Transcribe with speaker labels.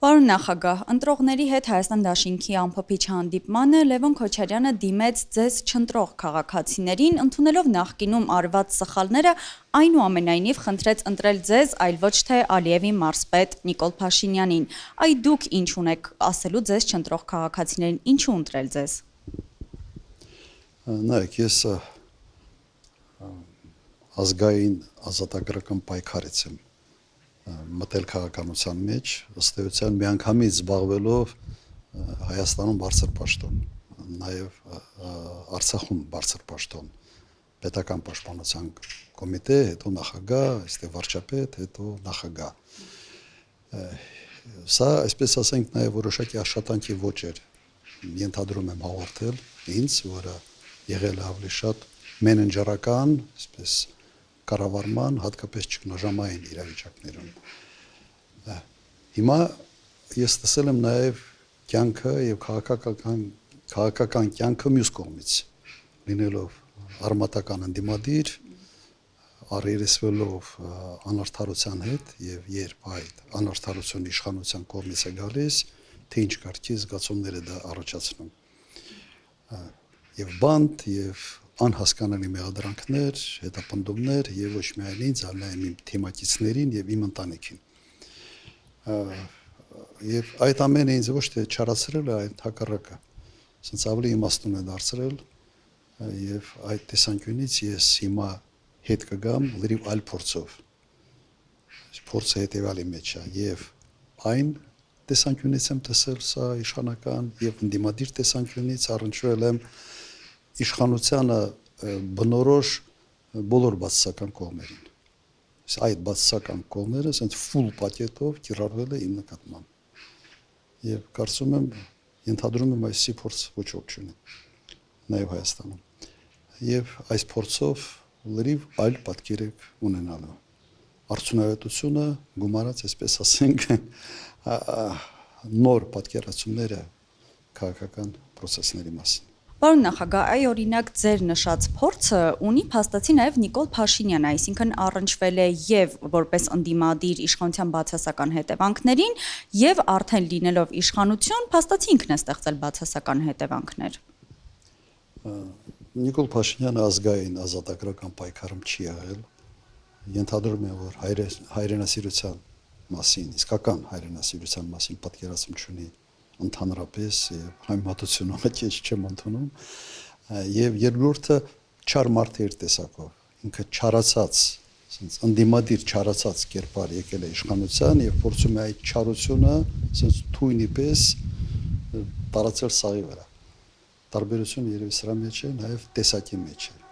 Speaker 1: Պարոն նախագահ, ընտրողների հետ Հայաստան դաշինքի ամփոփիչ հանդիպմանը Լևոն Քոչարյանը դիմեց ձեզ չընտրող քաղաքացիներին, ընդունելով նախկինում արված սխալները, այնուամենայնիվ խնդրեց ընտրել ձեզ, այլ ոչ թե Ալիևի մարզպետ Նիկոլ Փաշինյանին։ Այ դուք ինչ ունեք ասելու ձեզ չընտրող քաղաքացիներին, ինչու ընտրել ձեզ։
Speaker 2: Նայեք, ես ազգային ազատագրական պայքարից եմ մտել քաղաքականության մեջ, ըստ էության միանգամից զբաղվելով Հայաստանում բարձր պաշտոն, նաև Արցախում բարձր պաշտոն, պետական պաշտպանության կոմիտե, հետո նախագահ, այստեղ վարչապետ, հետո նախագահ։ Սա, այսպես ասենք, նաև որոշակի աշխատանքի ոճ էր, ենթադրում եմ հաղորդել ինձ, որը եղել է ավելի շատ մենեջերական, այսպես կառավարման, հատկապես ճգնաժամային իրավիճակներում։ Հիմա ես տեսել եմ նաև կյանքը եւ քաղաքական կյանքը մյուս կողմից, լինելով արմատական ընդդիմադիր, առերեսվելով անարդարության հետ եւ երբ այդ անարդարությունը իշխանության կողմից է գալիս, թե ինչ կարգի զգացումներ է դա առաջացնում։ Եվ բանտ եւ անհասկանալի մեղադրանքներ, հետապնդումներ եւ ոչ միայն ինձ, այլ նաեւ իմ թիմակիցներին եւ իմ ընտանիքին։ Եվ այդ ամենը ինձ ոչ թե չարացրել է, այլ հակառակը, ասենց ավելի իմաստուն է դարձրել եւ այդ տեսանկյունից ես հիմա հետ կգամ լրիվ այլ փորձով։ Փորձը հետեւյալի մեջ է եւ այն տեսանկյունից եմ տեսել սա իշխանական եւ ընդդիմադիր տեսանկյունից առնչվել եմ իշխանությանը բնորոշ բոլոր բացասական կողմերին։ Այդ բացասական կողմերը ասենց ֆուլ պակետով կիրառվել է իմ նկատմամբ։ Եվ կարծում եմ, ենթադրում եմ այսի փորձ ոչ ոք չունի, նաև Հայաստանում։ Եվ այս փորձով լրիվ այլ պատկեր եք ունենալու։ Արդյունավետությունը գումարած, այսպես ասենք, նոր պատկերացումները քաղաքական process-ների մասին։
Speaker 1: Պարոն նախագահ, այ օրինակ ձեր նշած փորձը ունի փաստացի նաև Նիկոլ Փաշինյանը, այսինքն առնչվել է եւ որպես ընդդիմադիր իշխանության բացասական հետևանքներին եւ արդեն լինելով իշխանություն, փաստացի ինքն է ստեղծել բացասական հետևանքներ։
Speaker 2: Նիկոլ Փաշինյանը ազգային ազատագրական պայքարում չի եղել, ենթադրում եմ, որ հայրենասիրության մասին, իսկական հայրենասիրության մասին պատկերացում չունի ընդհանրապես եւ համեմատությունը քիչ չեմ ընդունում եւ երկրորդը չար մարդ էր տեսակով ինքը չարացած ասենց ընդդիմադիր չարացած կերպար եկել է իշխանության եւ փորձում է այդ չարությունը ասենց թույնի պես տարածել սաղի վրա տարբերությունը երևի սրա մեջ է նաեւ տեսակի մեջ է